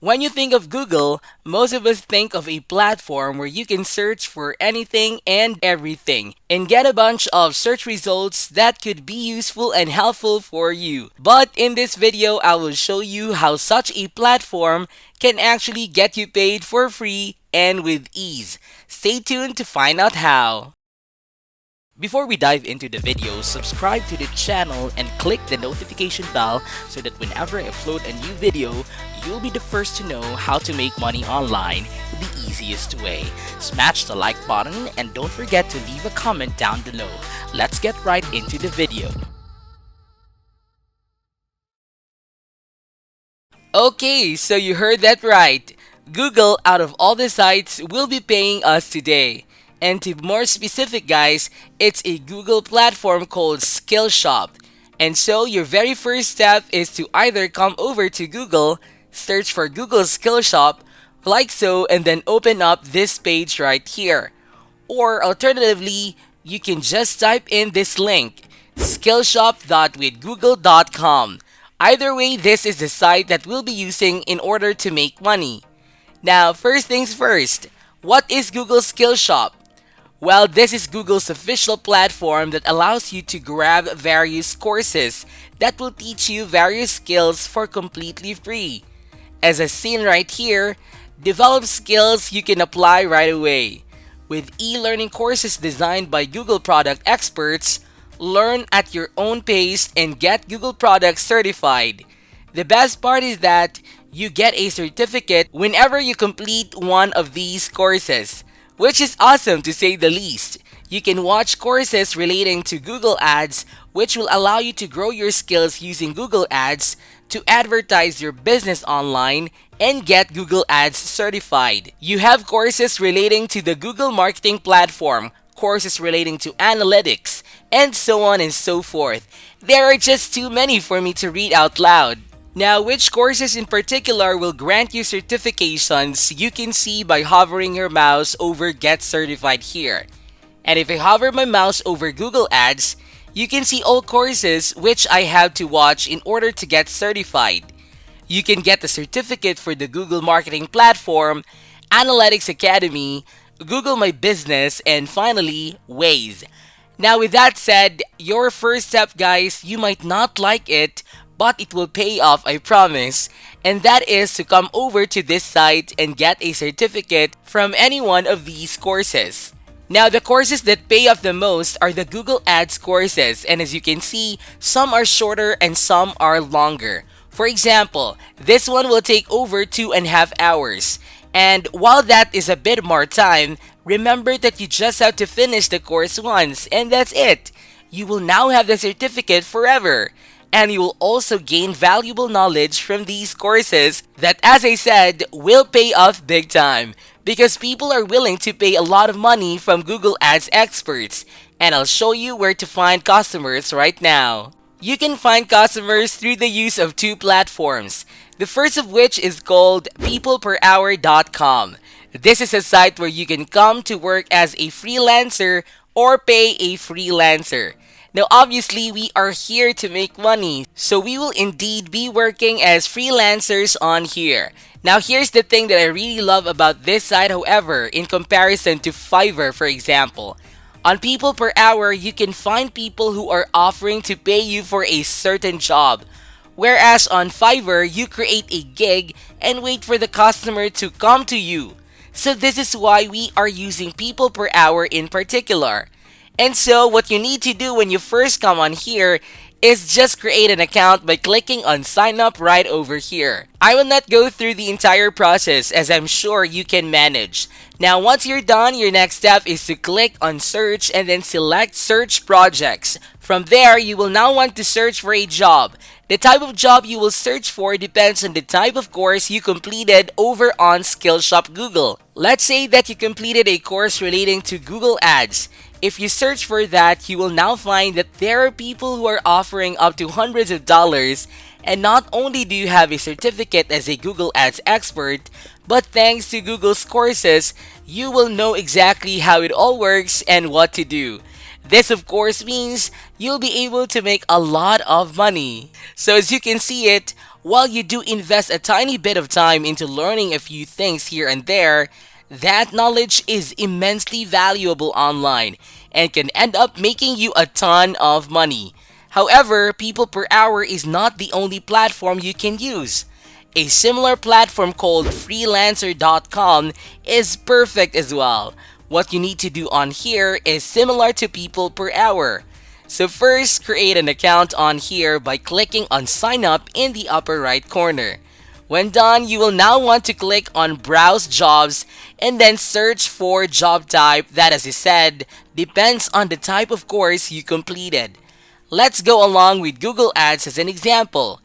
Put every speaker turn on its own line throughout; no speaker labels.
When you think of Google, most of us think of a platform where you can search for anything and everything and get a bunch of search results that could be useful and helpful for you. But in this video, I will show you how such a platform can actually get you paid for free and with ease. Stay tuned to find out how. Before we dive into the video, subscribe to the channel and click the notification bell so that whenever I upload a new video, you'll be the first to know how to make money online the easiest way. Smash the like button and don't forget to leave a comment down below. Let's get right into the video. Okay, so you heard that right. Google, out of all the sites, will be paying us today. And to be more specific, guys, it's a Google platform called Skillshop. And so your very first step is to either come over to Google, search for Google Skillshop, like so, and then open up this page right here. Or alternatively, you can just type in this link, skillshop.withgoogle.com. Either way, this is the site that we'll be using in order to make money. Now, first things first, what is Google Skillshop? Well, this is Google's official platform that allows you to grab various courses that will teach you various skills for completely free. As I've seen right here, develop skills you can apply right away. With e-learning courses designed by Google product experts, learn at your own pace and get Google products certified. The best part is that you get a certificate whenever you complete one of these courses, which is awesome to say the least. You can watch courses relating to Google Ads, which will allow you to grow your skills using Google Ads to advertise your business online and get Google Ads certified. You have courses relating to the Google marketing platform, courses relating to analytics, and so on and so forth. There are just too many for me to read out loud. Now, which courses in particular will grant you certifications you can see by hovering your mouse over Get Certified here. And if I hover my mouse over Google Ads, you can see all courses which I have to watch in order to get certified. You can get the certificate for the Google Marketing Platform, Analytics Academy, Google My Business, and finally, Waze. Now, with that said, your first step, guys, you might not like it, but it will pay off, I promise. And that is to come over to this site and get a certificate from any one of these courses. Now, the courses that pay off the most are the Google Ads courses, and as you can see, some are shorter and some are longer. For example, this one will take over 2.5 hours. And while that is a bit more time, remember that you just have to finish the course once, and that's it. You will now have the certificate forever. And you will also gain valuable knowledge from these courses that, as I said, will pay off big time. Because people are willing to pay a lot of money from Google Ads experts. And I'll show you where to find customers right now. You can find customers through the use of two platforms. The first of which is called peopleperhour.com. This is a site where you can come to work as a freelancer or pay a freelancer. Now, obviously, we are here to make money, so we will indeed be working as freelancers on here. Now, here's the thing that I really love about this site, however, in comparison to Fiverr, for example. On People Per Hour, you can find people who are offering to pay you for a certain job. Whereas on Fiverr, you create a gig and wait for the customer to come to you. So this is why we are using People Per Hour in particular. And so what you need to do when you first come on here is just create an account by clicking on sign up right over here. I will not go through the entire process as I'm sure you can manage. Now once you're done, your next step is to click on search and then select search projects. From there, you will now want to search for a job. The type of job you will search for depends on the type of course you completed over on Skillshop Google. Let's say that you completed a course relating to Google Ads. If you search for that, you will now find that there are people who are offering up to hundreds of dollars, and not only do you have a certificate as a Google Ads expert, but thanks to Google's courses, you will know exactly how it all works and what to do. This of course means you'll be able to make a lot of money. So as you can see it, While you do invest a tiny bit of time into learning a few things here and there, that knowledge is immensely valuable online and can end up making you a ton of money. However, people per hour is not the only platform you can use. A similar platform called Freelancer.com is perfect as well. What you need to do on here is similar to people per hour. So first, create an account on here by clicking on sign up in the upper right corner. When done, you will now want to click on browse jobs and then search for job type that, as I said, depends on the type of course you completed. Let's go along with Google Ads as an example.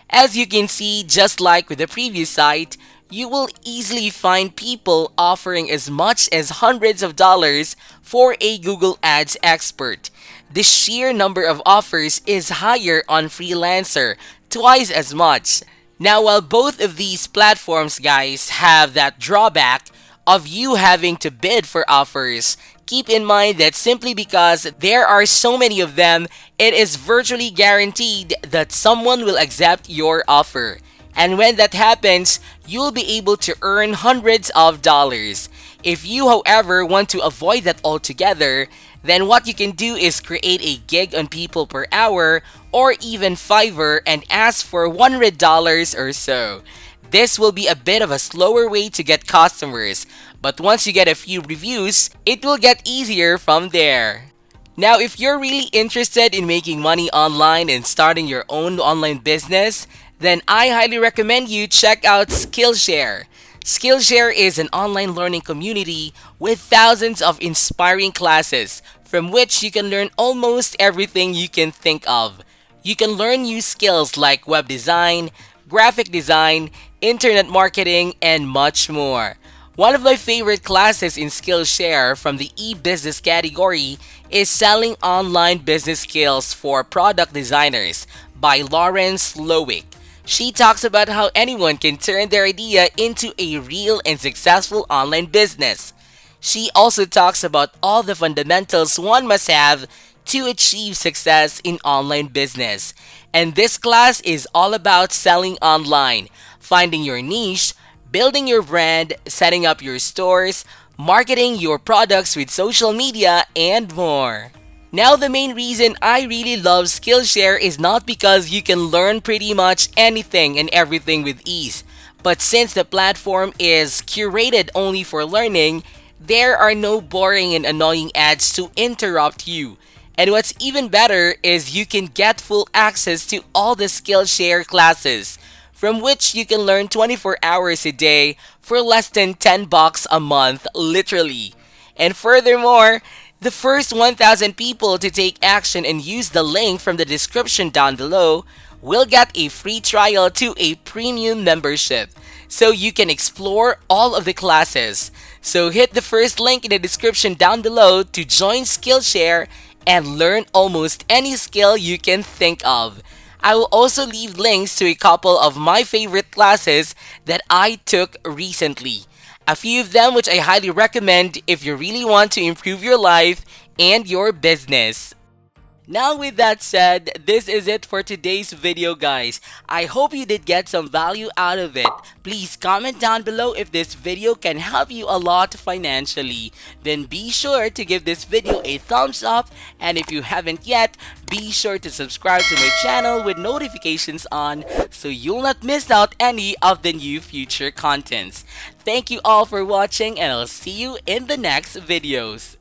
As you can see, just like with the previous site, you will easily find people offering as much as hundreds of dollars for a Google Ads expert. The sheer number of offers is higher on Freelancer, twice as much. Now, while both of these platforms, guys, have that drawback of you having to bid for offers, keep in mind that simply because there are so many of them, it is virtually guaranteed that someone will accept your offer. And when that happens, you'll be able to earn hundreds of dollars. If you, however, want to avoid that altogether, then what you can do is create a gig on people per hour or even Fiverr and ask for $100 or so. This will be a bit of a slower way to get customers, but once you get a few reviews, it will get easier from there. Now, if you're really interested in making money online and starting your own online business, then I highly recommend you check out Skillshare. Skillshare is an online learning community with thousands of inspiring classes from which you can learn almost everything you can think of. You can learn new skills like web design, graphic design, internet marketing, and much more. One of my favorite classes in Skillshare from the e-business category is Selling Online Business Skills for Product Designers by Lauren Slowick. She talks about how anyone can turn their idea into a real and successful online business. She also talks about all the fundamentals one must have to achieve success in online business. And this class is all about selling online, finding your niche, building your brand, setting up your stores, marketing your products with social media, and more. Now, the main reason I really love Skillshare is not because you can learn pretty much anything and everything with ease, but since the platform is curated only for learning, there are no boring and annoying ads to interrupt you. And what's even better is you can get full access to all the Skillshare classes, from which you can learn 24 hours a day for less than $10 a month, literally. And furthermore, the first 1,000 people to take action and use the link from the description down below will get a free trial to a premium membership, so you can explore all of the classes. So hit the first link in the description down below to join Skillshare and learn almost any skill you can think of. I will also leave links to a couple of my favorite classes that I took recently. A few of them which I highly recommend if you really want to improve your life and your business. Now, with that said, this is it for today's video, guys. I hope you did get some value out of it. Please comment down below if this video can help you a lot financially. Then be sure to give this video a thumbs up, and if you haven't yet, be sure to subscribe to my channel with notifications on so you'll not miss out any of the new future contents. Thank you all for watching, and I'll see you in the next videos.